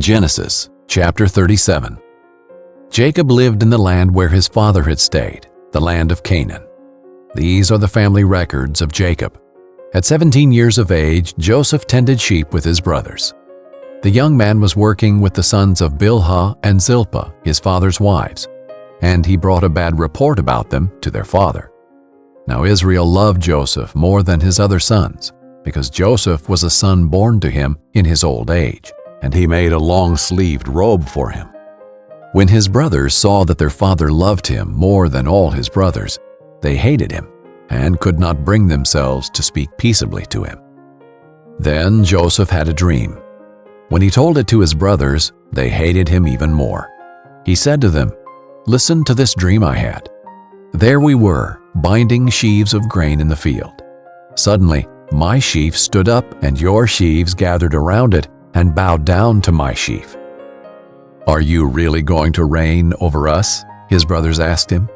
Genesis chapter 37. Jacob lived in the land where his father had stayed, the land of Canaan. These are the family records of Jacob. At 17 years of age, Joseph tended sheep with his brothers. The young man was working with the sons of Bilhah and Zilpah, his father's wives, and he brought a bad report about them to their father. Now Israel loved Joseph more than his other sons, because Joseph was a son born to him in his old age, and he made a long-sleeved robe for him. When his brothers saw that their father loved him more than all his brothers, they hated him and could not bring themselves to speak peaceably to him. Then Joseph had a dream. When he told it to his brothers, they hated him even more. He said to them, "Listen to this dream I had. There we were, binding sheaves of grain in the field. Suddenly, my sheaf stood up and your sheaves gathered around it and bowed down to my sheaf. Are you really going to reign over us?" his brothers asked him.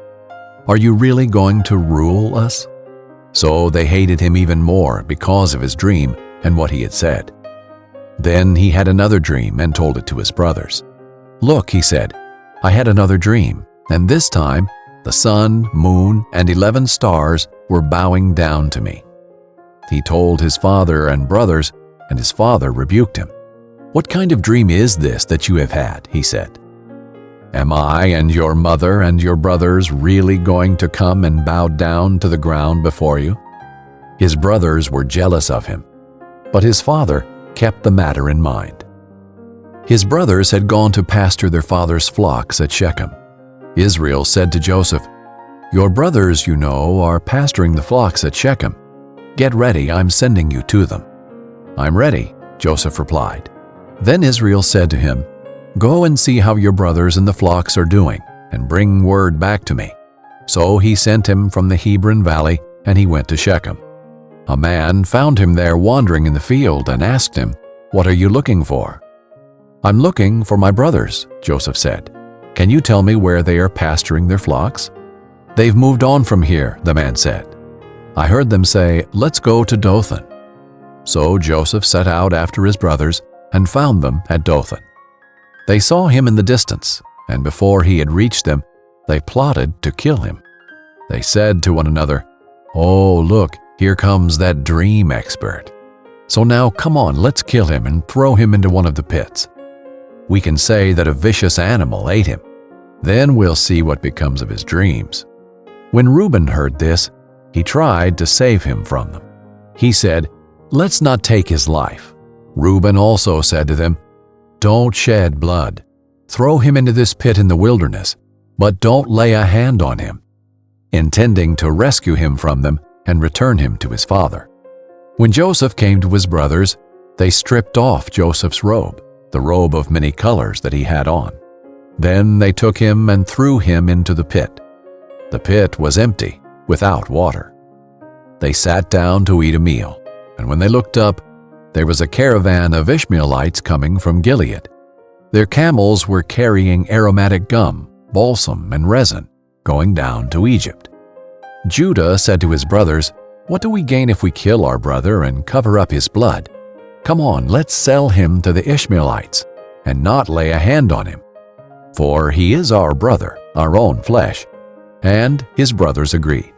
"Are you really going to rule us?" So they hated him even more because of his dream and what he had said. Then he had another dream and told it to his brothers. "Look," he said, "I had another dream, and this time the sun, moon, and 11 stars were bowing down to me." He told his father and brothers, and his father rebuked him. "What kind of dream is this that you have had?" he said. "Am I and your mother and your brothers really going to come and bow down to the ground before you?" His brothers were jealous of him, but his father kept the matter in mind. His brothers had gone to pasture their father's flocks at Shechem. Israel said to Joseph, "Your brothers, you know, are pasturing the flocks at Shechem. Get ready, I'm sending you to them." "I'm ready," Joseph replied. Then Israel said to him, "Go and see how your brothers in the flocks are doing, and bring word back to me." So he sent him from the Hebron valley, and he went to Shechem. A man found him there wandering in the field and asked him, "What are you looking for?" "I'm looking for my brothers," Joseph said. "Can you tell me where they are pasturing their flocks?" "They've moved on from here," the man said. "I heard them say, 'Let's go to Dothan.'" So Joseph set out after his brothers and found them at Dothan. They saw him in the distance, and before he had reached them, they plotted to kill him. They said to one another, "Oh, look, here comes that dream expert. So now come on, let's kill him and throw him into one of the pits. We can say that a vicious animal ate him. Then we'll see what becomes of his dreams." When Reuben heard this, he tried to save him from them. He said, "Let's not take his life." Reuben also said to them, "Don't shed blood. Throw him into this pit in the wilderness, but don't lay a hand on him," intending to rescue him from them and return him to his father. When Joseph came to his brothers, they stripped off Joseph's robe, the robe of many colors that he had on. Then they took him and threw him into the pit. The pit was empty, without water. They sat down to eat a meal, and when they looked up, there was a caravan of Ishmaelites coming from Gilead. Their camels were carrying aromatic gum, balsam, and resin, going down to Egypt. Judah said to his brothers, "What do we gain if we kill our brother and cover up his blood? Come on, let's sell him to the Ishmaelites and not lay a hand on him. For he is our brother, our own flesh." And his brothers agreed.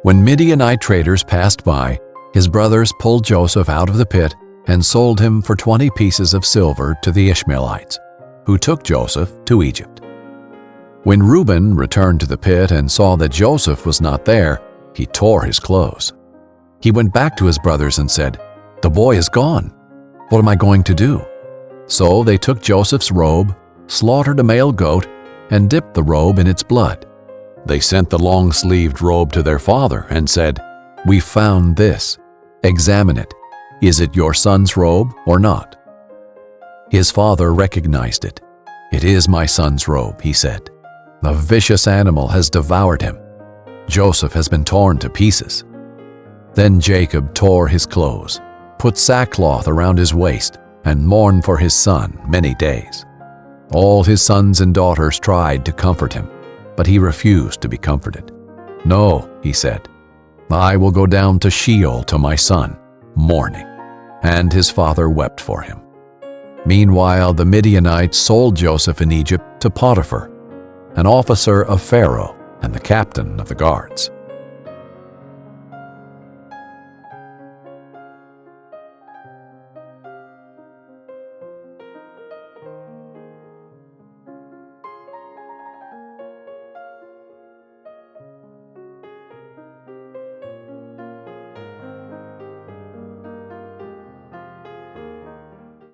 When Midianite traders passed by, his brothers pulled Joseph out of the pit and sold him for 20 pieces of silver to the Ishmaelites, who took Joseph to Egypt. When Reuben returned to the pit and saw that Joseph was not there, he tore his clothes. He went back to his brothers and said, "The boy is gone. What am I going to do?" So they took Joseph's robe, slaughtered a male goat, and dipped the robe in its blood. They sent the long-sleeved robe to their father and said, "We found this. Examine it. Is it your son's robe or not?" His father recognized it. "It is my son's robe," he said. "A vicious animal has devoured him. Joseph has been torn to pieces." Then Jacob tore his clothes, put sackcloth around his waist, and mourned for his son many days. All his sons and daughters tried to comfort him, but he refused to be comforted. "No," he said, "I will go down to Sheol to my son, mourning." And his father wept for him. Meanwhile, the Midianites sold Joseph in Egypt to Potiphar, an officer of Pharaoh and the captain of the guards.